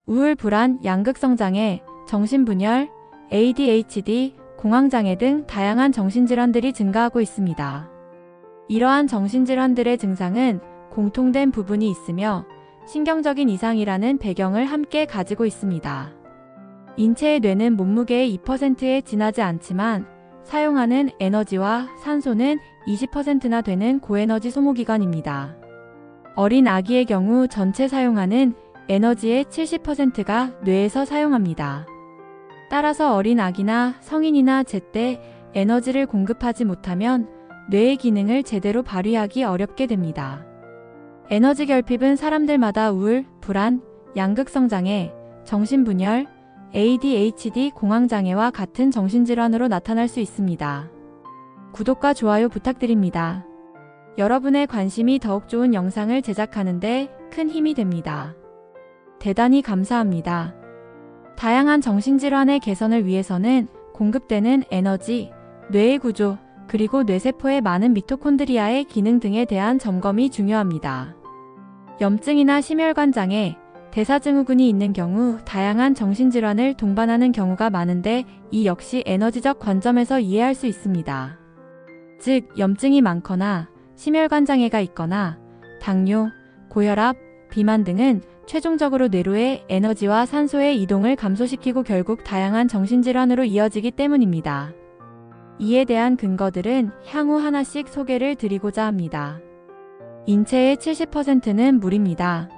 우울, 불안, 양극성장애, 정신분열, ADHD, 공황장애 등 다양한 정신질환들이 증가하고 있습니다. 이러한 정신질환들의 증상은 공통된 부분이 있으며 신경적인 이상이라는 배경을 함께 가지고 있습니다. 인체의 뇌는 몸무게의 2%에 지나지 않지만 사용하는 에너지와 산소는 20%나 되는 고에너지 소모기관입니다. 어린 아기의 경우 전체 사용하는 에너지의 70%가 뇌에서 사용합니다. 따라서 어린 아기나 성인이나 제때 에너지를 공급하지 못하면 뇌의 기능을 제대로 발휘하기 어렵게 됩니다. 에너지 결핍은 사람들마다 우울, 불안, 양극성장애, 정신분열, ADHD, 공황장애와 같은 정신질환으로 나타날 수 있습니다. 구독과 좋아요 부탁드립니다. 여러분의 관심이 더욱 좋은 영상을 제작하는 데 큰 힘이 됩니다. 대단히 감사합니다. 다양한 정신질환의 개선을 위해서는 공급되는 에너지, 뇌의 구조, 그리고 뇌세포의 많은 미토콘드리아의 기능 등에 대한 점검이 중요합니다. 염증이나 심혈관 장애, 대사증후군이 있는 경우 다양한 정신질환을 동반하는 경우가 많은데 이 역시 에너지적 관점에서 이해할 수 있습니다. 즉, 염증이 많거나 심혈관 장애가 있거나 당뇨, 고혈압, 비만 등은 최종적으로 뇌로의 에너지와 산소의 이동을 감소시키고 결국 다양한 정신질환으로 이어지기 때문입니다. 이에 대한 근거들은 향후 하나씩 소개를 드리고자 합니다. 인체의 70%는 물입니다.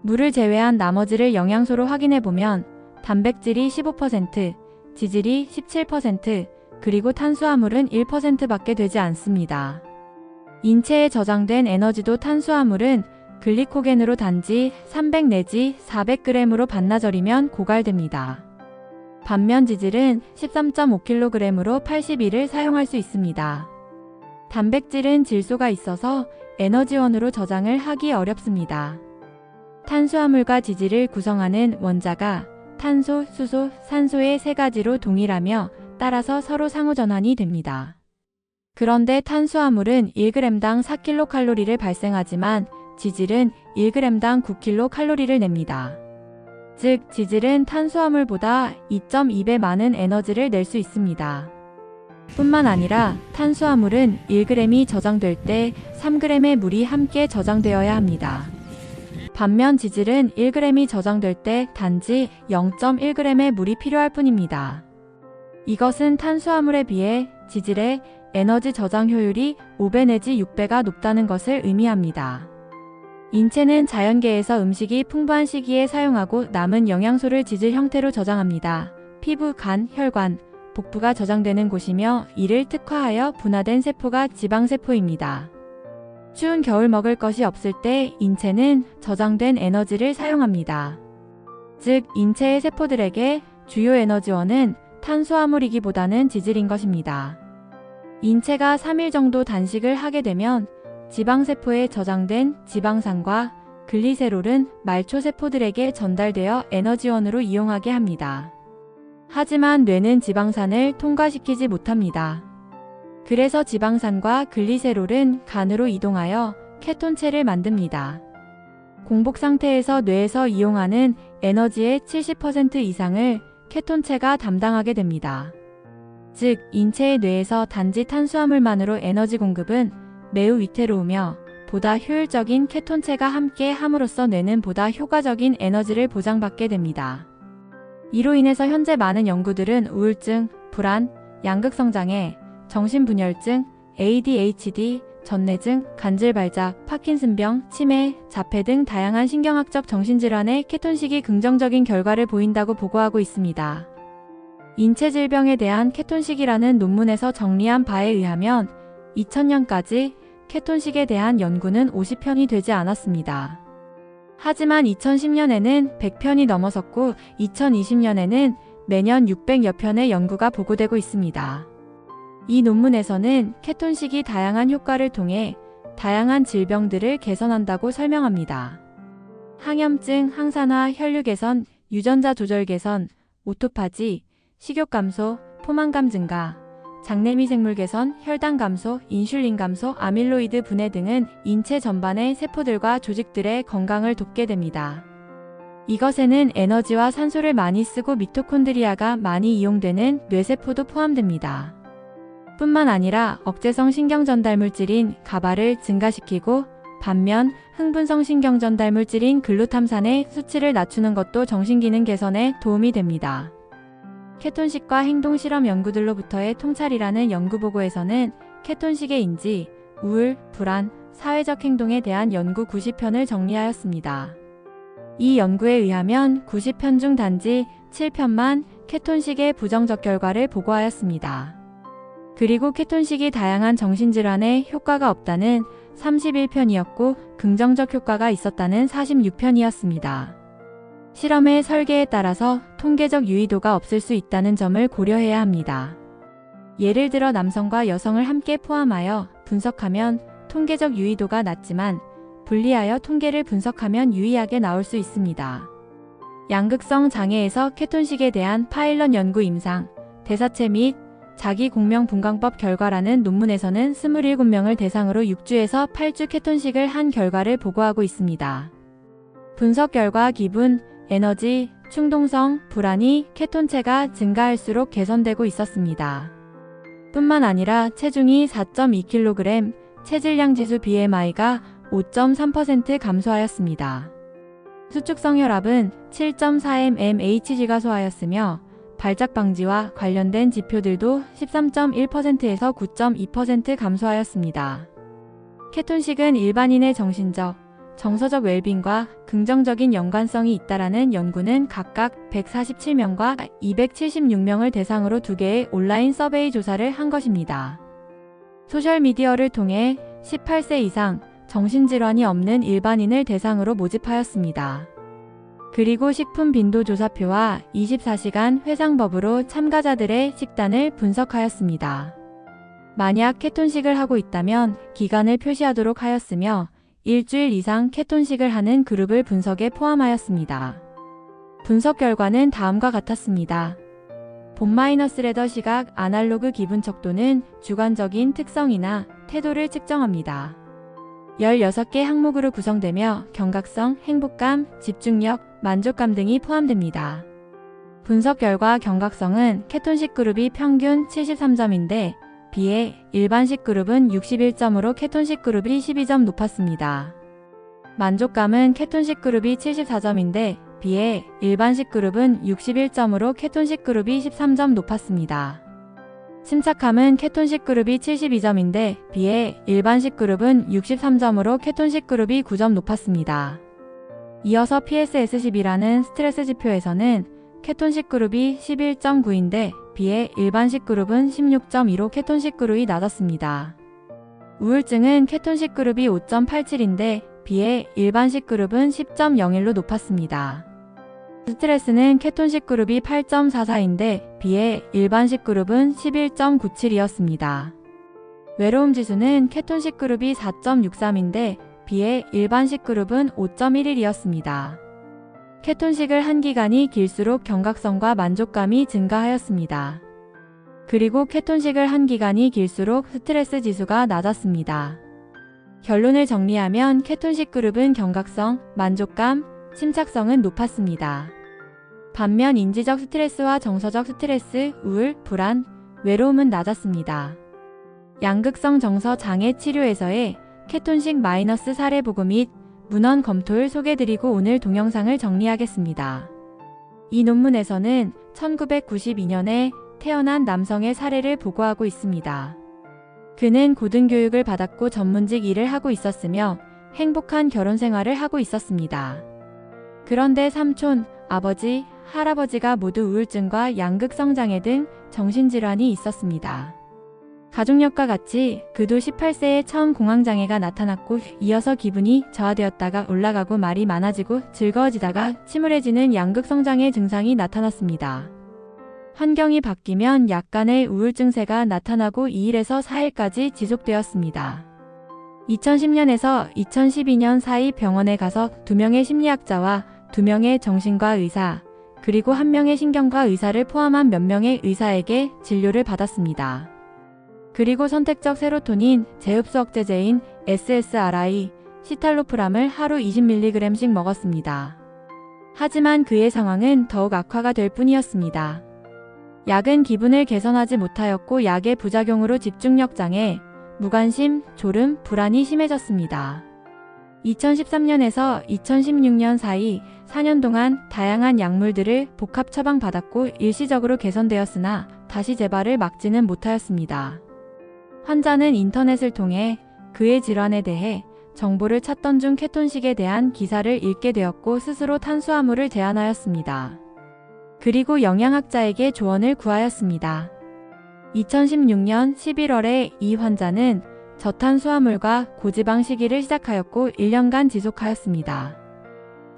물을 제외한 나머지를 영양소로 확인해보면 단백질이 15%, 지질이 17%, 그리고 탄수화물은 1%밖에 되지 않습니다. 인체에 저장된 에너지도 탄수화물은 글리코겐으로 단지 300 내지 400g으로 반나절이면 고갈됩니다. 반면 지질은 13.5kg으로 80일을 사용할 수 있습니다. 단백질은 질소가 있어서 에너지원으로 저장을 하기 어렵습니다. 탄수화물과 지질을 구성하는 원자가 탄소, 수소, 산소의 세 가지로 동일하며 따라서 서로 상호전환이 됩니다. 그런데 탄수화물은 1g당 4kcal를 발생하지만 지질은 1g당 9kcal를 냅니다. 즉, 지질은 탄수화물보다 2.2배 많은 에너지를 낼 수 있습니다. 뿐만 아니라 탄수화물은 1g이 저장될 때 3g의 물이 함께 저장되어야 합니다. 반면 지질은 1g이 저장될 때 단지 0.1g의 물이 필요할 뿐입니다. 이것은 탄수화물에 비해 지질의 에너지 저장 효율이 5배 내지 6배가 높다는 것을 의미합니다. 인체는 자연계에서 음식이 풍부한 시기에 사용하고 남은 영양소를 지질 형태로 저장합니다. 피부, 간, 혈관, 복부가 저장되는 곳이며 이를 특화하여 분화된 세포가 지방세포입니다. 추운 겨울 먹을 것이 없을 때 인체는 저장된 에너지를 사용합니다. 즉, 인체의 세포들에게 주요 에너지원은 탄수화물이기보다는 지질인 것입니다. 인체가 3일 정도 단식을 하게 되면 지방세포에 저장된 지방산과 글리세롤은 말초세포들에게 전달되어 에너지원으로 이용하게 합니다. 하지만 뇌는 지방산을 통과시키지 못합니다. 그래서 지방산과 글리세롤은 간으로 이동하여 케톤체를 만듭니다. 공복 상태에서 뇌에서 이용하는 에너지의 70% 이상을 케톤체가 담당하게 됩니다. 즉, 인체의 뇌에서 단지 탄수화물만으로 에너지 공급은 매우 위태로우며 보다 효율적인 케톤체가 함께 함으로써 뇌는 보다 효과적인 에너지를 보장받게 됩니다. 이로 인해서 현재 많은 연구들은 우울증, 불안, 양극성장애, 정신분열증, ADHD, 전뇌증, 간질발작, 파킨슨병, 치매, 자폐 등 다양한 신경학적 정신질환에 케톤식이 긍정적인 결과를 보인다고 보고하고 있습니다. 인체 질병에 대한 케톤식이라는 논문에서 정리한 바에 의하면 2000년까지 케톤식에 대한 연구는 50편이 되지 않았습니다. 하지만 2010년에는 100편이 넘어섰고 2020년에는 매년 600여 편의 연구가 보고되고 있습니다. 이 논문에서는 케톤식이 다양한 효과를 통해 다양한 질병들을 개선한다고 설명합니다. 항염증, 항산화, 혈류 개선, 유전자 조절 개선, 오토파지, 식욕 감소, 포만감 증가, 장내미생물 개선, 혈당 감소, 인슐린 감소, 아밀로이드 분해 등은 인체 전반의 세포들과 조직들의 건강을 돕게 됩니다. 이것에는 에너지와 산소를 많이 쓰고 미토콘드리아가 많이 이용되는 뇌세포도 포함됩니다. 뿐만 아니라 억제성 신경전달물질인 가바를 증가시키고 반면 흥분성 신경전달물질인 글루탐산의 수치를 낮추는 것도 정신기능 개선에 도움이 됩니다. 케톤식과 행동실험 연구들로부터의 통찰이라는 연구보고에서는 케톤식의 인지, 우울, 불안, 사회적 행동에 대한 연구 90편을 정리하였습니다. 이 연구에 의하면 90편 중 단지 7편만 케톤식의 부정적 결과를 보고하였습니다. 그리고 케톤식이 다양한 정신질환에 효과가 없다는 31편이었고 긍정적 효과가 있었다는 46편이었습니다. 실험의 설계에 따라서 통계적 유의도가 없을 수 있다는 점을 고려해야 합니다. 예를 들어 남성과 여성을 함께 포함하여 분석하면 통계적 유의도가 낮지만 분리하여 통계를 분석하면 유의하게 나올 수 있습니다. 양극성 장애에서 케톤식에 대한 파일럿 연구 임상, 대사체 및 자기공명분광법 결과라는 논문에서는 27명을 대상으로 6주에서 8주 케톤식을 한 결과를 보고하고 있습니다. 분석 결과 기분, 에너지, 충동성, 불안이 케톤체가 증가할수록 개선되고 있었습니다. 뿐만 아니라 체중이 4.2kg, 체질량 지수 BMI가 5.3% 감소하였습니다. 수축성 혈압은 7.4mmHg가 소하였으며 발작 방지와 관련된 지표들도 13.1%에서 9.2% 감소하였습니다. 케톤식은 일반인의 정신적, 정서적 웰빙과 긍정적인 연관성이 있다라는 연구는 각각 147명과 276명을 대상으로 2개의 온라인 서베이 조사를 한 것입니다. 소셜미디어를 통해 18세 이상 정신질환이 없는 일반인을 대상으로 모집하였습니다. 그리고 식품 빈도 조사표와 24시간 회상법으로 참가자들의 식단을 분석하였습니다. 만약 케톤식을 하고 있다면 기간을 표시하도록 하였으며 일주일 이상 케톤식을 하는 그룹을 분석에 포함하였습니다. 분석 결과는 다음과 같았습니다. 본-레더 시각 아날로그 기분 척도는 주관적인 특성이나 태도를 측정합니다. 16개 항목으로 구성되며 경각성, 행복감, 집중력, 만족감 등이 포함됩니다. 분석 결과 경각성은 케톤식 그룹이 평균 73점인데 비해 일반식 그룹은 61점으로 케톤식 그룹이 12점 높았습니다. 만족감은 케톤식 그룹이 74점인데 비해 일반식 그룹은 61점으로 케톤식 그룹이 13점 높았습니다. 침착함은 케톤식 그룹이 72점인데 비해 일반식 그룹은 63점으로 케톤식 그룹이 9점 높았습니다. 이어서 PSS10이라는 스트레스 지표에서는 케톤식 그룹이 11.9인데 비해 일반식 그룹은 16.2로 케톤식 그룹이 낮았습니다. 우울증은 케톤식 그룹이 5.87인데 비해 일반식 그룹은 10.01로 높았습니다. 스트레스는 케톤식 그룹이 8.44인데 비해 일반식 그룹은 11.97이었습니다. 외로움 지수는 케톤식 그룹이 4.63인데 비해 일반식 그룹은 5.11이었습니다. 케톤식을 한 기간이 길수록 경각성과 만족감이 증가하였습니다. 그리고 케톤식을 한 기간이 길수록 스트레스 지수가 낮았습니다. 결론을 정리하면 케톤식 그룹은 경각성, 만족감, 침착성은 높았습니다. 반면 인지적 스트레스와 정서적 스트레스, 우울, 불안, 외로움은 낮았습니다. 양극성 정서 장애 치료에서의 케톤식 마이너스 사례 보고 및 문헌 검토를 소개드리고 오늘 동영상을 정리하겠습니다. 이 논문에서는 1992년에 태어난 남성의 사례를 보고하고 있습니다. 그는 고등교육을 받았고 전문직 일을 하고 있었으며 행복한 결혼 생활을 하고 있었습니다. 그런데 삼촌, 아버지, 할아버지가 모두 우울증과 양극성 장애 등 정신질환이 있었습니다. 가족력과 같이 그도 18세에 처음 공황장애가 나타났고 이어서 기분이 저하되었다가 올라가고 말이 많아지고 즐거워지다가 침울해지는 양극성 장애 증상이 나타났습니다. 환경이 바뀌면 약간의 우울증세가 나타나고 2일에서 4일까지 지속되었습니다. 2010년에서 2012년 사이 병원에 가서 2명의 심리학자와 2명의 정신과 의사, 그리고 1명의 신경과 의사를 포함한 몇 명의 의사에게 진료를 받았습니다. 그리고 선택적 세로토닌, 재흡수 억제제인 SSRI, 시탈로프람을 하루 20mg씩 먹었습니다. 하지만 그의 상황은 더욱 악화가 될 뿐이었습니다. 약은 기분을 개선하지 못하였고 약의 부작용으로 집중력 장애, 무관심, 졸음, 불안이 심해졌습니다. 2013년에서 2016년 사이 4년 동안 다양한 약물들을 복합 처방받았고 일시적으로 개선되었으나 다시 재발을 막지는 못하였습니다. 환자는 인터넷을 통해 그의 질환에 대해 정보를 찾던 중 케톤식에 대한 기사를 읽게 되었고 스스로 탄수화물을 제한하였습니다. 그리고 영양학자에게 조언을 구하였습니다. 2016년 11월에 이 환자는 저탄수화물과 고지방 식이를 시작하였고 1년간 지속하였습니다.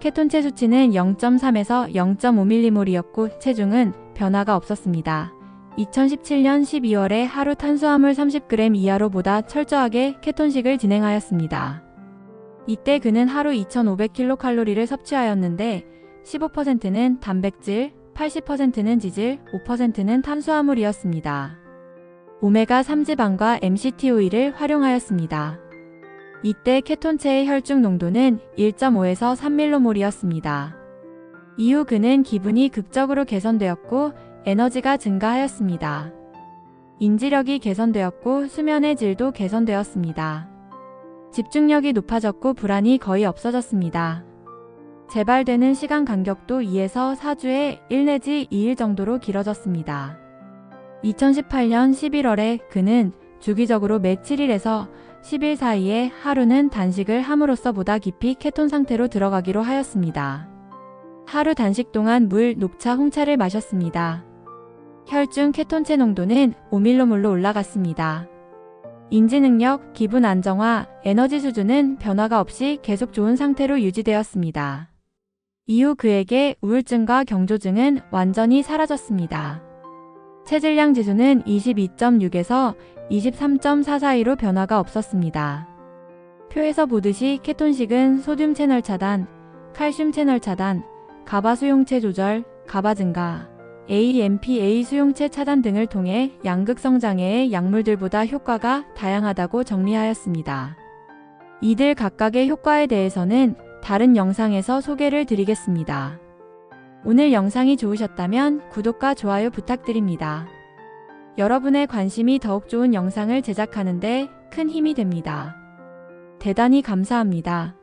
케톤체 수치는 0.3에서 0.5mm이었고 체중은 변화가 없었습니다. 2017년 12월에 하루 탄수화물 30g 이하로 보다 철저하게 케톤식을 진행하였습니다. 이때 그는 하루 2500kcal를 섭취하였는데 15%는 단백질, 80%는 지질, 5%는 탄수화물이었습니다. 오메가3 지방과 MCT 오일을 활용하였습니다. 이때 케톤체의 혈중 농도는 1.5에서 3mm몰이었습니다. 이후 그는 기분이 극적으로 개선되었고 에너지가 증가하였습니다. 인지력이 개선되었고 수면의 질도 개선되었습니다. 집중력이 높아졌고 불안이 거의 없어졌습니다. 재발되는 시간 간격도 2에서 4주에 1 내지 2일 정도로 길어졌습니다. 2018년 11월에 그는 주기적으로 매 7일에서 10일 사이에 하루는 단식을 함으로써 보다 깊이 케톤 상태로 들어가기로 하였습니다. 하루 단식 동안 물, 녹차, 홍차를 마셨습니다. 혈중 케톤체 농도는 5mm몰로 올라갔습니다. 인지능력, 기분 안정화, 에너지 수준은 변화가 없이 계속 좋은 상태로 유지되었습니다. 이후 그에게 우울증과 경조증은 완전히 사라졌습니다. 체질량 지수는 22.6에서 23.4 사이로 변화가 없었습니다. 표에서 보듯이 케톤식은 소듐 채널 차단, 칼슘 채널 차단, 가바 수용체 조절, 가바 증가, AMPA 수용체 차단 등을 통해 양극성 장애의 약물들보다 효과가 다양하다고 정리하였습니다. 이들 각각의 효과에 대해서는 다른 영상에서 소개를 드리겠습니다. 오늘 영상이 좋으셨다면 구독과 좋아요 부탁드립니다. 여러분의 관심이 더욱 좋은 영상을 제작하는 데 큰 힘이 됩니다. 대단히 감사합니다.